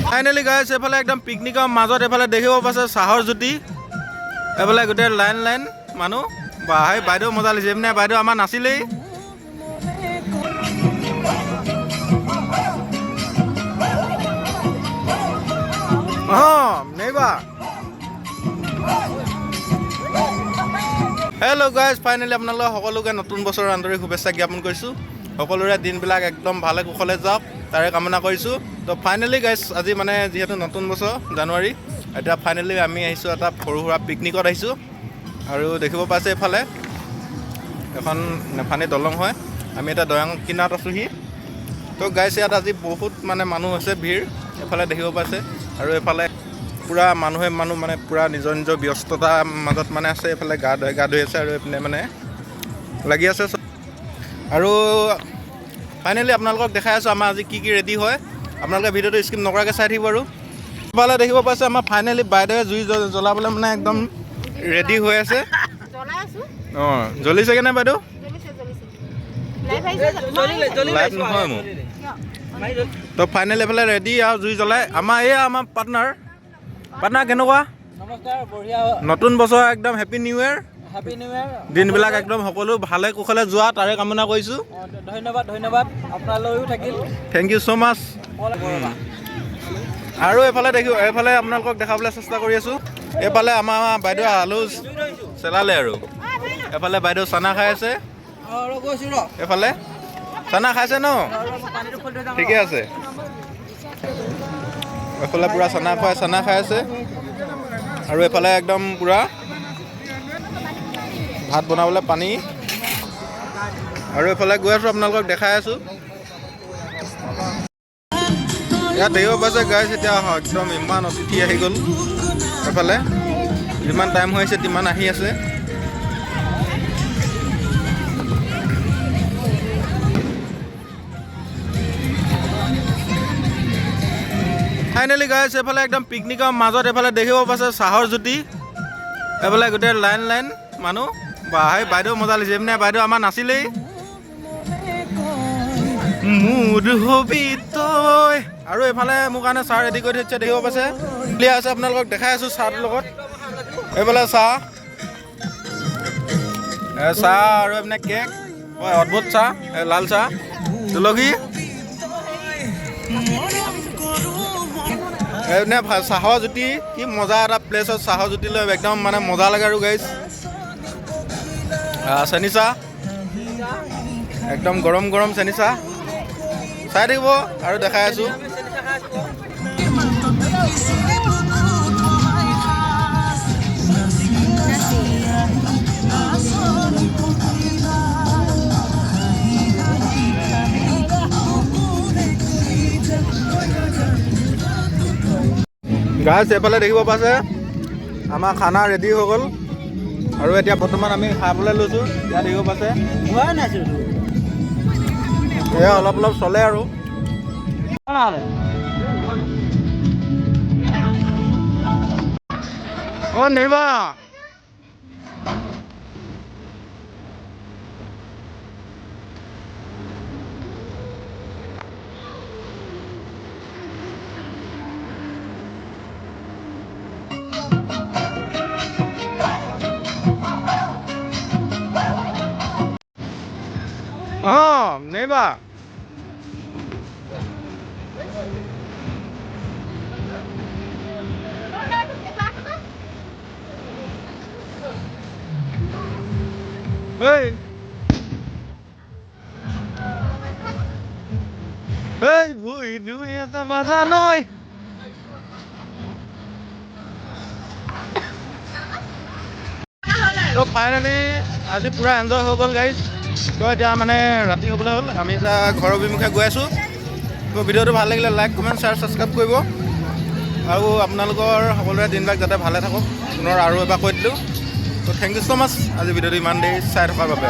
finally গাইছ এইফালে একদম পিকনিকৰ মাজত এইফালে দেখিব পাইছে চাহৰ জুতি এইফালে গোটেই লাইন লাইন মানুহ বা সেই বাইদেউ মজা লাগিছে এমনি বাইদেউ আমাৰ নাছিলেই নেইবা হেল্ল' গাইজ ফাইনেলি আপোনালোক সকলোকে নতুন বছৰৰ আন্তৰিক শুভেচ্ছা জ্ঞাপন কৰিছোঁ সকলোৰে দিনবিলাক একদম ভালে কুশলে যাওক তাৰে কামনা কৰিছোঁ তো ফাইনেলি গাইজ আজি মানে যিহেতু নতুন বছৰ জানুৱাৰী এতিয়া ফাইনেলি আমি আহিছোঁ এটা সৰু সুৰা পিকনিকত আহিছোঁ আৰু দেখিব পাইছে এইফালে এখন নেফানী দলং হয় আমি এতিয়া দৈয়াং কিনাৰত আছোঁহি তো গাইজ ইয়াত আজি বহুত মানে মানুহ হৈছে ভিৰ এইফালে দেখিব পাইছে আৰু এইফালে পূৰা মানুহ মানে পূৰা নিজৰ নিজৰ ব্যস্ততাৰ মাজত মানে আছে এইফালে গা ধুই আছে আৰু এইপিনে মানে লাগি আছে আৰু ফাইনেলি আপোনালোকক দেখাই আছোঁ আমাৰ আজি কি ৰেডি হয় আপোনালোকে ভিডিঅ'টো স্কিপ নকৰাকৈ চাই থাকিব আৰু এইফালে দেখিব পাইছে আমাৰ ফাইনেলি বাইদেৱে জুই জ্বলাবলৈ মানে একদম ৰেডি হৈ আছে অঁ জ্বলিছেগৈ নে বাইদেউ লাইট নহয় মোৰ তো ফাইনেলি এইফালে ৰেডি আৰু জুই জ্বলাই আমাৰ পাৰ্টনাৰ কেনেকুৱা নতুন বছৰ একদম হেপী নিউ ইয়েৰ দিনবিলাক একদম সকলো ভালে কুশলে যোৱা তাৰে কামনা কৰিছোঁ ধন্যবাদ আপোনালৈও থাকিল থেংক ইউ ছ' মাছ আৰু এইফালে আপোনালোকক দেখাবলৈ চেষ্টা কৰি আছোঁ এইফালে আমাৰ বাইদেউ আলু চেলালে আৰু এইফালে বাইদেউ চানা খাই আছে এইফালে চানা খাইছে ন ঠিকে আছে এইফালে পূৰা চানা খাই আছে আৰু এইফালে একদম পূৰা ভাত বনাবলৈ পানী আৰু এইফালে গৈ আছোঁ আপোনালোকক দেখাই আছোঁ ইয়াত দেখিব পাইছে গাইছ এতিয়া একদম ইমান অতিথি আহি গ'ল এইফালে যিমান টাইম হৈ আছে তিমান আহি আছে ফাইনেলি গাইছ এইফালে একদম পিকনিকৰ মাজত এইফালে দেখিব পাইছে চাহৰ জুতি এইফালে গোটেই লাইন লাইন মানুহ বা সেই বাইদেউ মজা লাগিছে এমনি বাইদেউ আমাৰ নাছিলেই মোৰ হবি তই আৰু এইফালে মোৰ কাৰণে চাহ ৰেডি কৰি থৈছে দেখিব পাইছে উলিয়াই আছে আপোনালোকক দেখাই আছোঁ চাহটোৰ লগত এইফালে চাহ আৰু এইপিনে কেক হয় অদ্ভুত চাহ লাল চাহ তুলসী এইপিনে চাহৰ জুতি কি মজা এটা প্লেচত চাহৰ জুতি লৈ একদম মানে মজা লাগে আৰু গাইছ চেনি চাহ একদম গৰম গৰম চেনি চাহ চাই থাকিব আৰু দেখাই আছোঁ গাইছ এইফালে দেখিব পাইছে আমাৰ খানা ৰেডি হৈ গ'ল আৰু এতিয়া বৰ্তমান আমি খাবলৈ লৈছোঁ ইয়াত দেখিব পাইছে এয়া অলপ চলে আৰু অঁ নিবা নেইবা ভুই দুই এটা বাধা নয় তো ফাইনেলি আজি পূৰা এনজয় হৈ গ'ল গাইজ তো এতিয়া মানে ৰাতি হ'বলৈ হ'ল আমি এতিয়া ঘৰৰ অভিমুখে গৈ আছোঁ তো ভিডিঅ'টো ভাল লাগিলে লাইক কমেণ্ট শ্বেয়াৰ ছাবস্ক্ৰাইব কৰিব আৰু আপোনালোকৰ সকলোৰে দিনবিলাক যাতে ভালে থাকক পুনৰ আৰু এবাৰ কৈ দিলোঁ তো থেংক ইউ ছ' মাছ আজি ভিডিঅ'টো ইমান দেৰি চাই থকাৰ বাবে